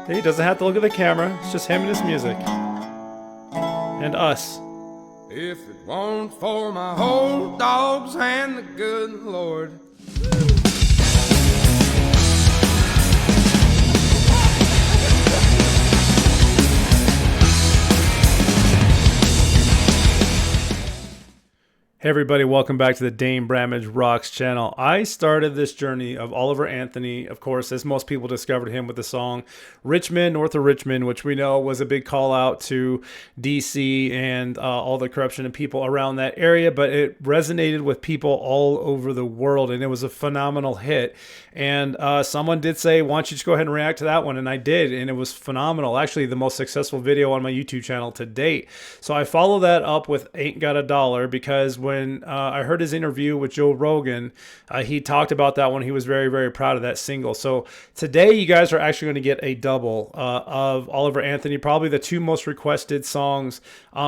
He doesn't have to look at the camera. It's just him and his music. And us. If it weren't for my old dogs and the good Lord. Hey everybody, welcome back to the Dane Bramage Rocks channel. I started this journey of Oliver Anthony, of course, as most people discovered him with the song Richmond, North of Richmond, which we know was a big call out to DC and all the corruption and people around that area, but it resonated with people all over the world, and it was a phenomenal hit. And someone did say, why don't you just go ahead and react to that one? And I did, and it was phenomenal. Actually, the most successful video on my YouTube channel to date. So I follow that up with Ain't Got a Dollar, because when I heard his interview with Joe Rogan, he talked about that one. He was very, very proud of that single. So today you guys are actually going to get a double of Oliver Anthony, probably the two most requested songs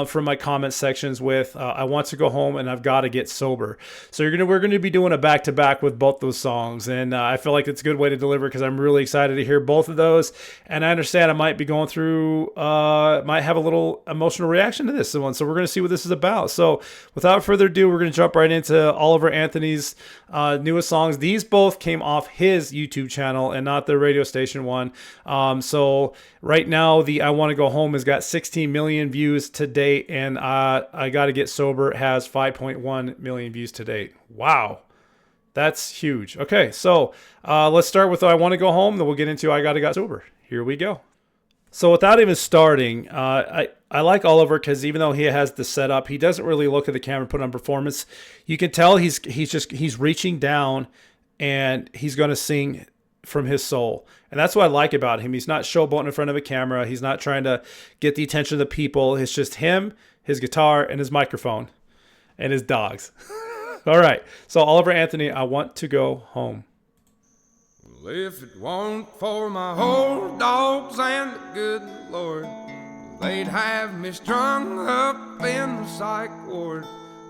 from my comment sections with I Want to Go Home and I've Got to Get Sober. So we're going to be doing a back-to-back with both those songs, and I feel like it's a good way to deliver because I'm really excited to hear both of those. And I understand I might be going through, might have a little emotional reaction to this one. So we're going to see what this is about. So without further ado, we're going to jump right into Oliver Anthony's newest songs. These both came off his YouTube channel and not the radio station one. So right now, the I Want to Go Home has got 16 million views to date, and I Gotta Get Sober has 5.1 million views to date. Wow. That's huge. Okay, so let's start with I Want to Go Home, then we'll get into I Gotta Get Sober. Here we go. So without even starting, I like Oliver because even though he has the setup, he doesn't really look at the camera and put on performance. You can tell he's reaching down and he's going to sing from his soul. And that's what I like about him. He's not showboating in front of a camera. He's not trying to get the attention of the people. It's just him, his guitar, and his microphone, and his dogs. All right. So Oliver Anthony, I Want to Go Home. Well, if it weren't for my old dogs and the good Lord, they'd have me strung up in the psych ward.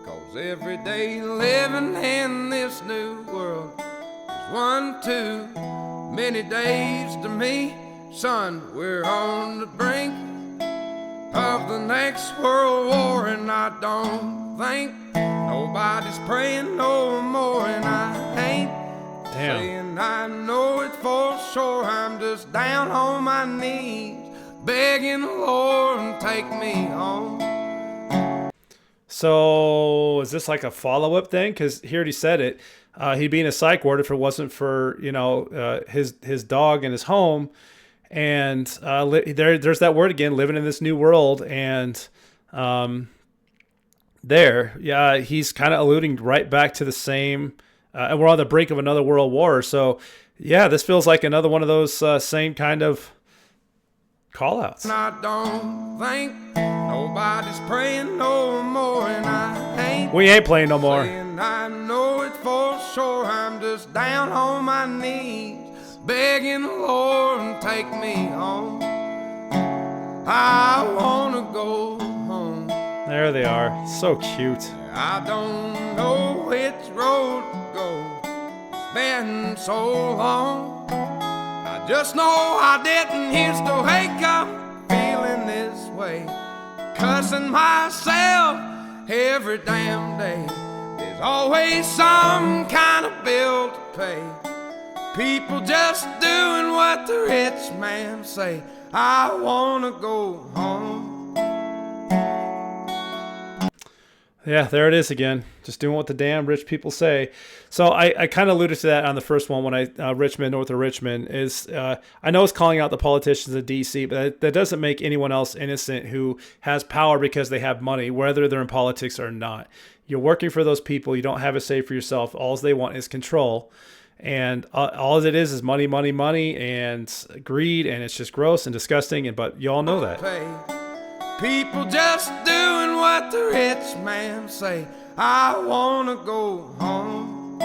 'Cause every day living in this new world is one too many days to me. Son, we're on the brink of the next world war, and I don't think nobody's praying no more, and I ain't saying I know it for sure. I'm just down on my knees begging the Lord to take me home. So is this like a follow-up thing? Because he already said it. He'd be in a psych ward if it wasn't for, his dog and his home. And there's that word again, living in this new world. And he's kind of alluding right back to the same. And we're on the brink of another world war. So, yeah, this feels like another one of those same kind of call-outs. I don't think nobody's praying no more, and we ain't playing no more. I know it for sure. I'm just down on my knees begging the Lord to take me home. I want to go home. There they are. So cute. I don't know which road to go. It's been so long. I just know I didn't used to wake up feeling this way, cussing myself every damn day. There's always some kind of bill to pay. People just doing what the rich man say. I wanna go home. Yeah, there it is again. Just doing what the damn rich people say. So I kind of alluded to that on the first one when Richmond, North of Richmond, is I know it's calling out the politicians of D.C., but that doesn't make anyone else innocent who has power because they have money, whether they're in politics or not. You're working for those people. You don't have a say for yourself. All they want is control. And all it is money, money, money, and greed, and it's just gross and disgusting. But you all know that. People just doing what the rich man say. I wanna go home.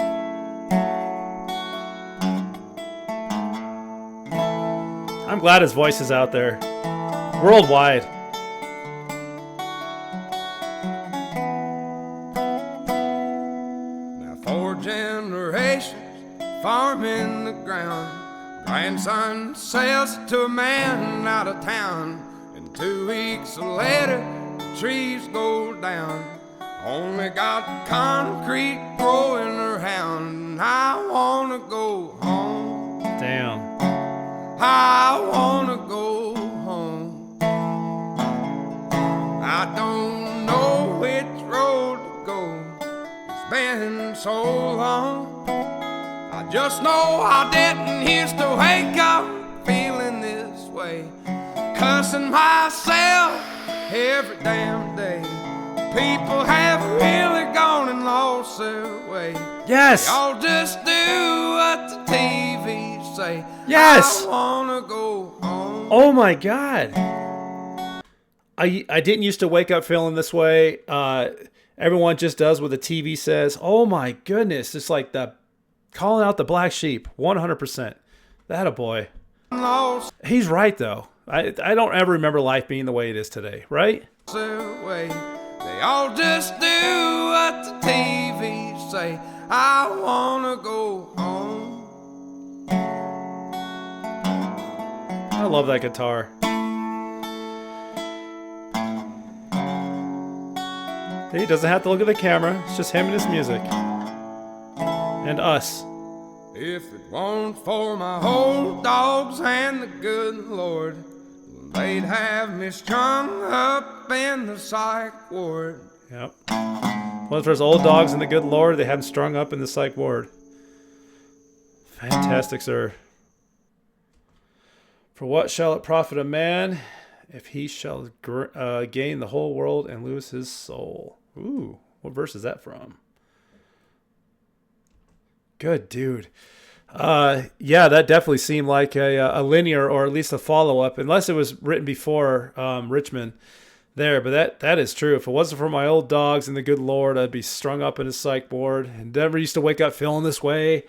I'm glad his voice is out there. Worldwide. Now 4 generations farming the ground, Grandson sells to a man out of town, and 2 weeks later, the trees go down. Only got concrete growing around. I wanna go home. Damn. I wanna go home. I don't know which road to go. It's been so long. I just know I didn't used to wake up feeling this way, cussing myself every damn day. People have really gone and lost their way. Yes. They all just do what the TV say. Yes. I wanna go home. Oh my God. I didn't used to wake up feeling this way. Everyone just does what the TV says. Oh my goodness. It's like the calling out the black sheep. 100%. That a boy. Lost He's right though. I don't ever remember life being the way it is today, right? their way. They all just do what the TV say. I wanna go home. I love that guitar. He doesn't have to look at the camera. It's just him and his music. And us. If it weren't for my old dogs and the good Lord, they'd have me strung up in the psych ward. Yep. Well, if there's old dogs and the good Lord, they have them strung up in the psych ward. Fantastic, sir. For what shall it profit a man if he shall gain the whole world and lose his soul? Ooh, what verse is that from? Good dude. Yeah, that definitely seemed like a linear or at least a follow-up, unless it was written before Richmond there. But that is true. If it wasn't for my old dogs and the good Lord, I'd be strung up in a psych ward and never used to wake up feeling this way.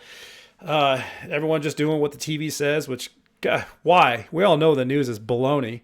Everyone just doing what the TV says, which, God, why? We all know the news is baloney.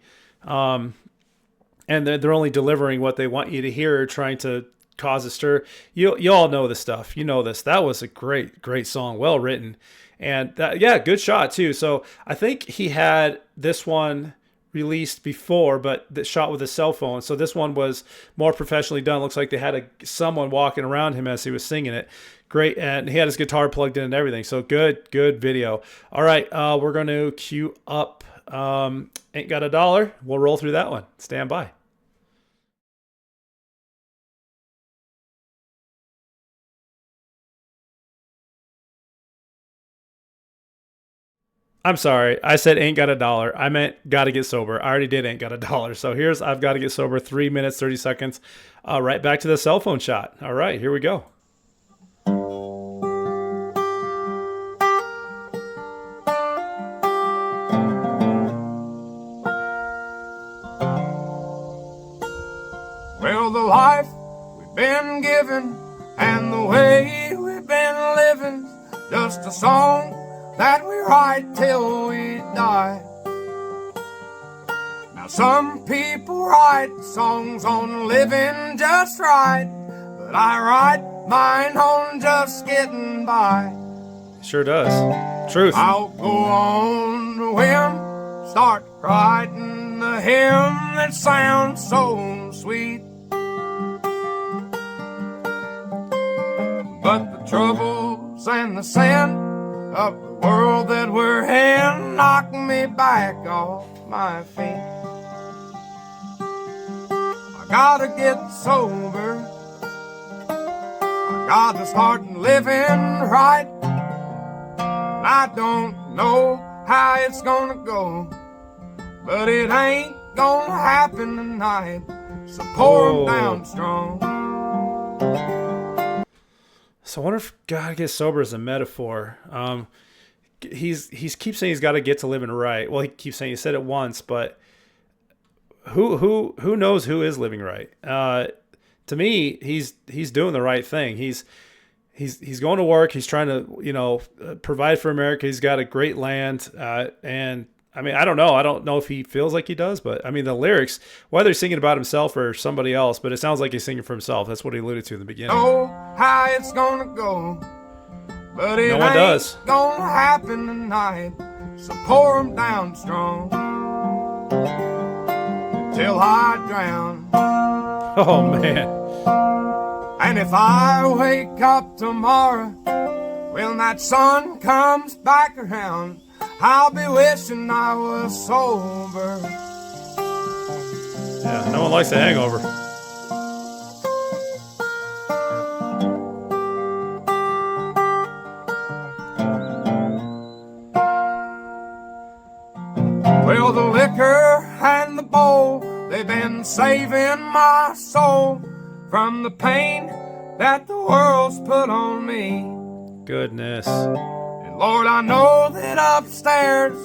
And they're only delivering what they want you to hear, trying to cause a stir. You all know this stuff. You know this. That was a great song, well written, and good shot too. So I think he had this one released before, but shot with a cell phone. So this one was more professionally done. Looks like they had someone walking around him as he was singing it. Great, and he had his guitar plugged in and everything. So good video. All right, we're going to cue up Ain't Got a Dollar. We'll roll through that one. Stand by. I'm sorry. I said Ain't Got a Dollar. I meant Gotta Get Sober. I already did Ain't Got a Dollar. So here's I've Got to Get Sober, 3 minutes, 30 seconds. Right back to the cell phone shot. All right, here we go. Well, the life we've been given and the way we've been living, just a song that we write till we die. Now some people write songs on living just right, but I write mine on just getting by. Sure does. Truth. I'll go on a whim, start writing a hymn that sounds so sweet. But the troubles and the sin of the world that we're in knock me back off my feet. I gotta get sober, I gotta start living right. I don't know how it's gonna go, but it ain't gonna happen tonight, so pour 'em down strong. So I wonder if Gotta Get Sober is a metaphor. He's keeps saying he's got to get to living right. Well, he keeps saying he said it once, but who knows who is living right? To me, he's doing the right thing. He's going to work. He's trying to provide for America. He's got a great land, and I mean, I don't know. I don't know if he feels like he does, but I mean, the lyrics, whether he's singing about himself or somebody else, but it sounds like he's singing for himself. That's what he alluded to in the beginning. Know how it's gonna go, but it No one ain't does. gonna happen tonight. So pour 'em down strong till I drown. Oh, man. And if I wake up tomorrow when that sun comes back around, I'll be wishing I was sober. Yeah, no one likes a hangover. Well, the liquor and the bowl, they've been saving my soul from the pain that the world's put on me. Goodness. And Lord, I know that upstairs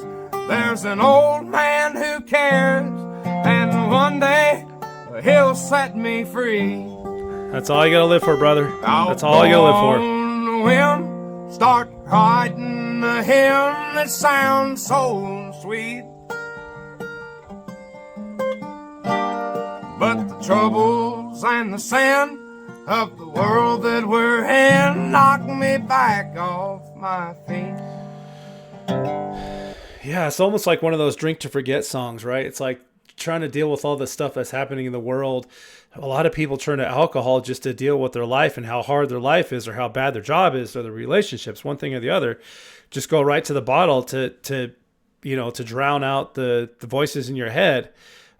there's an old man who cares, and one day he'll set me free. That's all you gotta live for, brother. That's all you gotta live for. On the whim, start writing a hymn that sounds so sweet. But the troubles and the sin of the world that we're in knock me back off my feet. Yeah, it's almost like one of those drink to forget songs, right? It's like trying to deal with all the stuff that's happening in the world. A lot of people turn to alcohol just to deal with their life and how hard their life is or how bad their job is or their relationships, one thing or the other. Just go right to the bottle to drown out the voices in your head.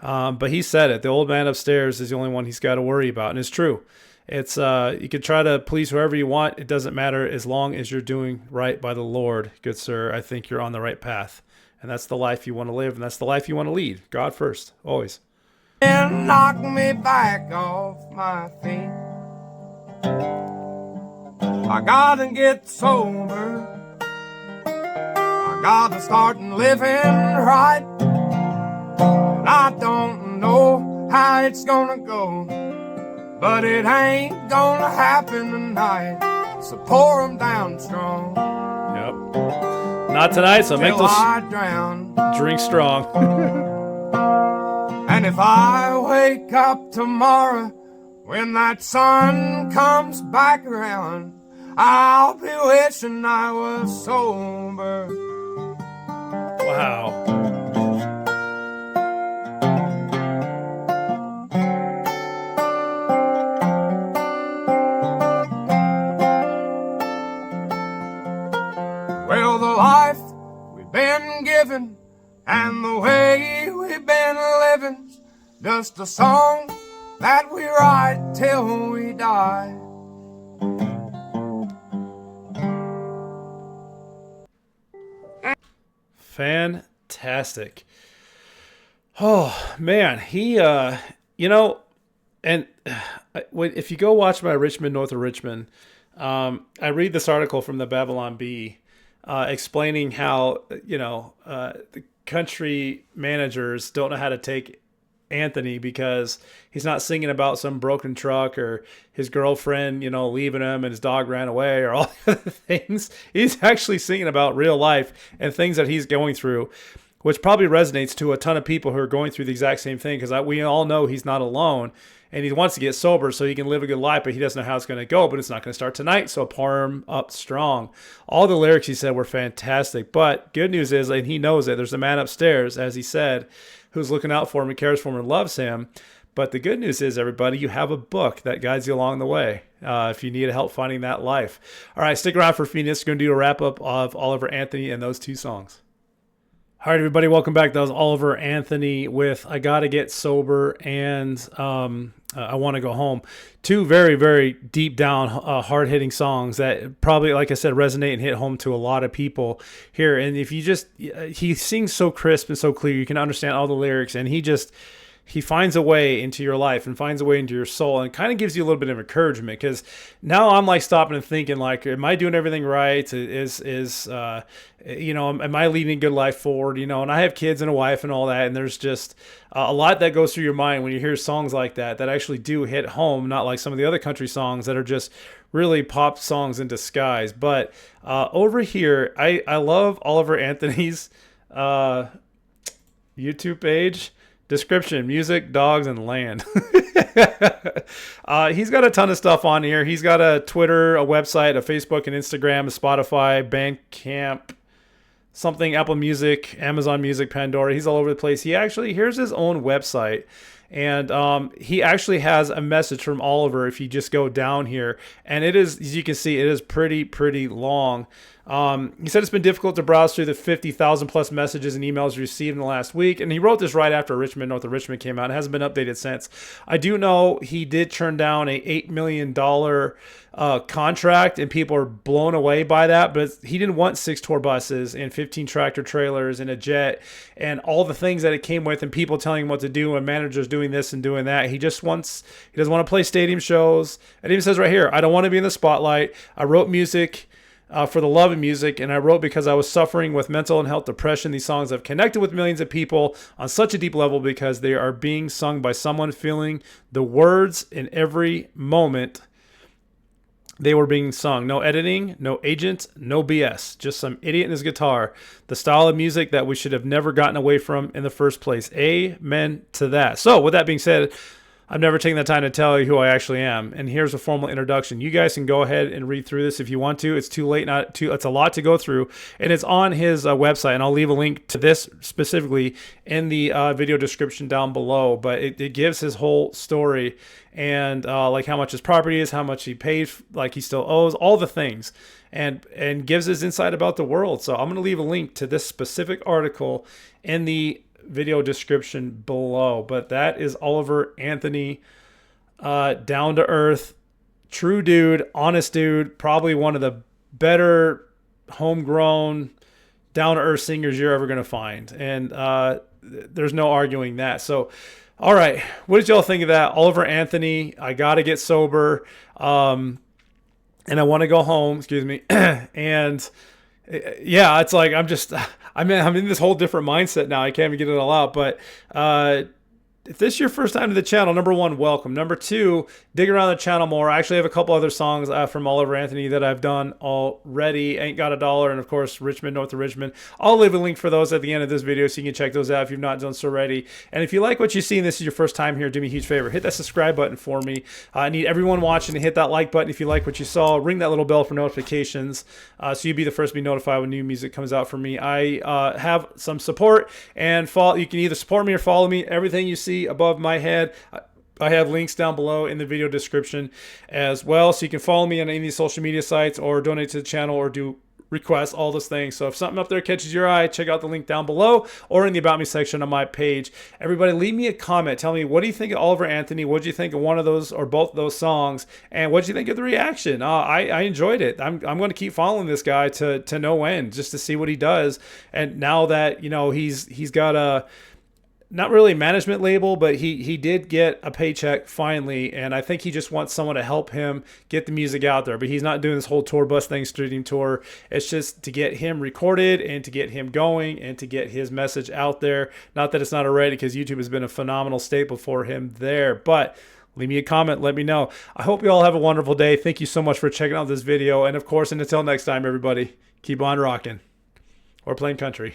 But he said it. The old man upstairs is the only one he's got to worry about. And it's true. It's you can try to please whoever you want. It doesn't matter as long as you're doing right by the Lord, good sir. I think you're on the right path. And that's the life you want to live. And that's the life you want to lead. God first, always. And knock me back off my feet. I gotta get sober. I gotta start living right. I don't know how it's gonna go, but it ain't gonna happen tonight. So pour 'em down strong. Yep. Not tonight, so make till those I drown. drink strong. And if I wake up tomorrow when that sun comes back around, I'll be wishing I was sober. Wow. Well, the life we've been given and the way we've been living's just a song that we write till we die. Fantastic. Oh, man. He, and if you go watch my Richmond, North of Richmond, I read this article from the Babylon Bee explaining how, the country managers don't know how to take Anthony because he's not singing about some broken truck or his girlfriend, leaving him and his dog ran away or all the other things. He's actually singing about real life and things that he's going through, which probably resonates to a ton of people who are going through the exact same thing because we all know he's not alone and he wants to get sober so he can live a good life, but he doesn't know how it's going to go, but it's not going to start tonight, so pour him up strong. All the lyrics he said were fantastic, but good news is, and he knows it, there's a man upstairs, as he said, who's looking out for him and cares for him and loves him. But the good news is, everybody, you have a book that guides you along the way if you need help finding that life. All right, stick around for Phoenix. We're going to do a wrap-up of Oliver Anthony and those two songs. All right, everybody, welcome back. That was Oliver Anthony with I Gotta Get Sober and I Want to Go Home. Two very, very deep down, hard-hitting songs that probably, like I said, resonate and hit home to a lot of people here. And if you he sings so crisp and so clear, you can understand all the lyrics, and he finds a way into your life and finds a way into your soul and kind of gives you a little bit of encouragement because now I'm like stopping and thinking like, am I doing everything right? Am I leading a good life forward? And I have kids and a wife and all that. And there's just a lot that goes through your mind when you hear songs like that actually do hit home. Not like some of the other country songs that are just really pop songs in disguise. But over here, I love Oliver Anthony's YouTube page, Description: music, dogs, and land. He's got a ton of stuff on here. He's got a Twitter, a website, a Facebook, an Instagram, a Spotify, Bandcamp, something, Apple Music, Amazon Music, Pandora. He's all over the place. Here's his own website. And he actually has a message from Oliver if you just go down here. And it is, as you can see, it is pretty long. He said it's been difficult to browse through the 50,000 plus messages and emails received in the last week. And he wrote this right after Richmond, North of Richmond came out. It hasn't been updated since. I do know he did turn down a $8 million contract, and people are blown away by that. But he didn't want 6 tour buses and 15 tractor trailers and a jet and all the things that it came with, and people telling him what to do and managers doing this and doing that. He doesn't want to play stadium shows. It even says right here, I don't want to be in the spotlight. I wrote music for the love of music, and I wrote because I was suffering with mental and health depression. These songs have connected with millions of people on such a deep level because they are being sung by someone feeling the words in every moment they were being sung. No editing, no agent, no BS. Just some idiot and his guitar. The style of music that we should have never gotten away from in the first place. Amen to that. So with that being said, I've never taken the time to tell you who I actually am. And here's a formal introduction. You guys can go ahead and read through this if you want to. It's too late, it's a lot to go through. And it's on his website. And I'll leave a link to this specifically in the video description down below. But it gives his whole story and like how much his property is, how much he paid, like he still owes, all the things. And gives his insight about the world. So I'm going to leave a link to this specific article in the video description below. But that is Oliver Anthony, down to earth, true dude, honest dude, probably one of the better homegrown down to earth singers you're ever going to find. And there's no arguing that. So all right, what did y'all think of that? Oliver Anthony, I gotta get sober, and I want to go home, excuse me. And yeah, it's like I'm in this whole different mindset now. I can't even get it all out. But if this is your first time to the channel, number one, welcome. Number two, dig around the channel more. I actually have a couple other songs from Oliver Anthony that I've done already. Ain't Got a Dollar, and of course, Richmond, North of Richmond. I'll leave a link for those at the end of this video so you can check those out if you've not done so already. And if you like what you see and this is your first time here, do me a huge favor. Hit that subscribe button for me. I need everyone watching to hit that like button if you like what you saw. Ring that little bell for notifications so you'll be the first to be notified when new music comes out from me. I have some support, and you can either support me or follow me. Everything you see above my head, I have links down below in the video description as well, so you can follow me on any of these social media sites or donate to the channel or do requests, all those things. So if something up there catches your eye, check out the link down below or in the About Me section on my page. Everybody, leave me a comment. Tell me, what do you think of Oliver Anthony? What do you think of one of those or both of those songs? And what do you think of the reaction? I enjoyed it. I'm going to keep following this guy to no end just to see what he does. And now that, you know, he's got a not really management label, but he did get a paycheck finally, and I think he just wants someone to help him get the music out there. But he's not doing this whole tour bus thing, streaming tour. It's just to get him recorded and to get him going and to get his message out there. Not that it's not already, because YouTube has been a phenomenal staple for him there. But leave me a comment, let me know. I hope you all have a wonderful day. Thank you so much for checking out this video. And of course, and until next time, everybody, keep on rocking or playing country.